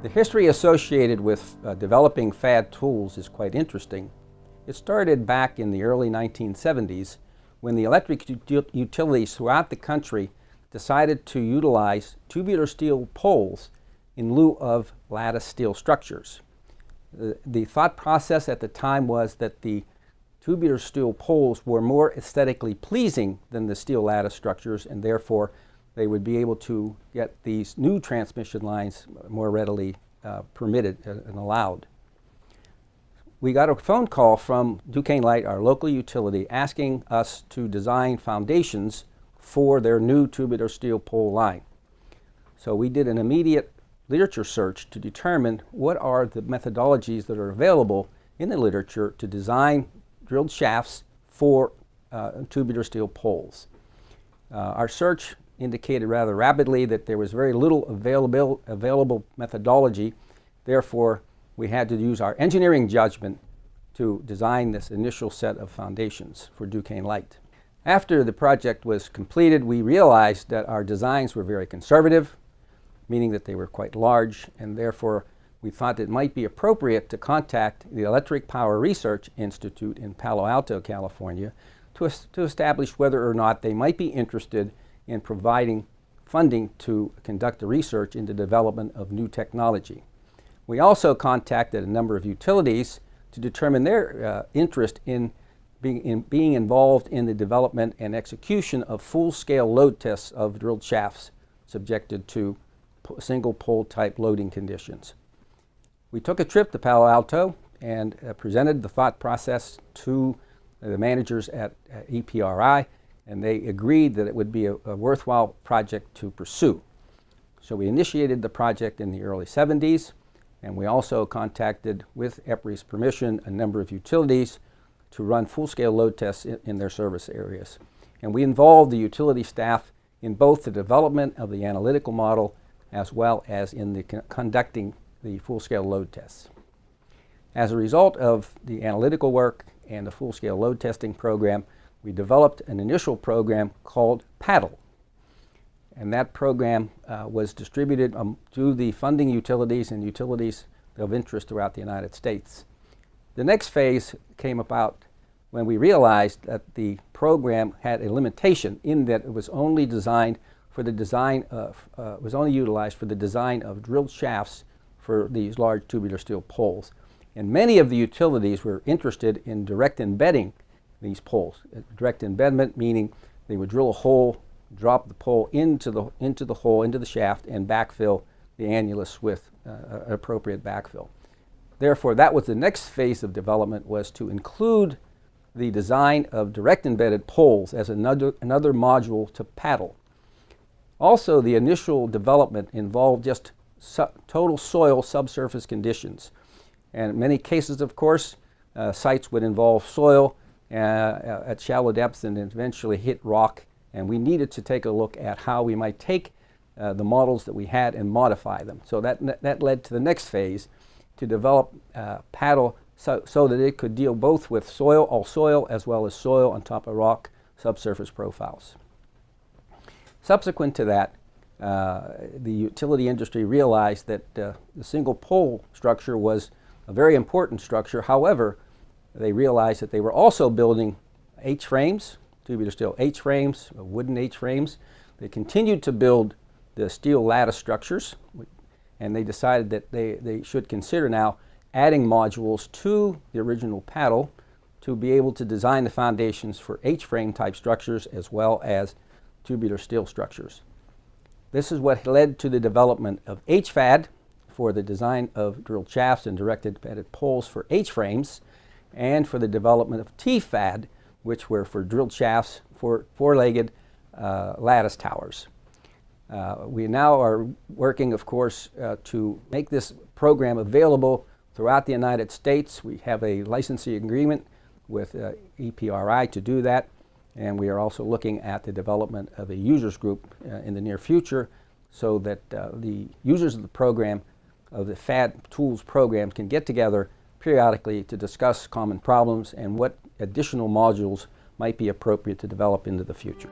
The history associated with developing FAD tools is quite interesting. It started back in the early 1970s when the electric utilities throughout the country decided to utilize tubular steel poles in lieu of lattice steel structures. The thought process at the time was that the tubular steel poles were more aesthetically pleasing than the steel lattice structures, and therefore they would be able to get these new transmission lines more readily permitted and allowed. We got a phone call from Duquesne Light, our local utility, asking us to design foundations for their new tubular steel pole line. So we did an immediate literature search to determine what are the methodologies that are available in the literature to design drilled shafts for tubular steel poles. Our search indicated rather rapidly that there was very little available methodology. Therefore, we had to use our engineering judgment to design this initial set of foundations for Duquesne Light. After the project was completed, we realized that our designs were very conservative, meaning that they were quite large, and therefore we thought it might be appropriate to contact the Electric Power Research Institute in Palo Alto, California, to establish whether or not they might be interested in providing funding to conduct the research into development of new technology. We also contacted a number of utilities to determine their interest in being involved in the development and execution of full-scale load tests of drilled shafts subjected to single pole type loading conditions. We took a trip to Palo Alto and presented the thought process to the managers at EPRI, and they agreed that it would be a worthwhile project to pursue. So we initiated the project in the early 70s, and we also contacted, with EPRI's permission, a number of utilities to run full-scale load tests in their service areas. And we involved the utility staff in both the development of the analytical model as well as in the conducting the full-scale load tests. As a result of the analytical work and the full-scale load testing program, we developed an initial program called PADL. And that program was distributed to the funding utilities and utilities of interest throughout the United States. The next phase came about when we realized that the program had a limitation in that it was only designed for the design of, was only utilized for the design of drilled shafts for these large tubular steel poles. And many of the utilities were interested in direct embedding these poles. Direct embedment meaning they would drill a hole, drop the pole into the hole, into the shaft, and backfill the annulus with appropriate backfill. Therefore, that was the next phase of development, was to include the design of direct embedded poles as another module to PADL. Also, the initial development involved just total soil subsurface conditions. And in many cases, of course, sites would involve soil at shallow depths and eventually hit rock. And we needed to take a look at how we might take the models that we had and modify them. So that led to the next phase, to develop PADL so that it could deal both with soil, all soil, as well as soil on top of rock subsurface profiles. Subsequent to that, the utility industry realized that the single pole structure was a very important structure. However, they realized that they were also building H-frames, tubular steel H-frames, wooden H-frames. They continued to build the steel lattice structures, and they decided that they should consider now adding modules to the original PADL to be able to design the foundations for H-frame type structures as well as tubular steel structures. This is what led to the development of HFAD for the design of drilled shafts and directed embedded poles for H-frames, and for the development of TFAD, which were for drilled shafts for four-legged lattice towers. We now are working, of course, to make this program available throughout the United States. We have a licensing agreement with EPRI to do that, and we are also looking at the development of a users group in the near future so that the users of the program, of the FAD tools program, can get together periodically to discuss common problems and what additional modules might be appropriate to develop into the future.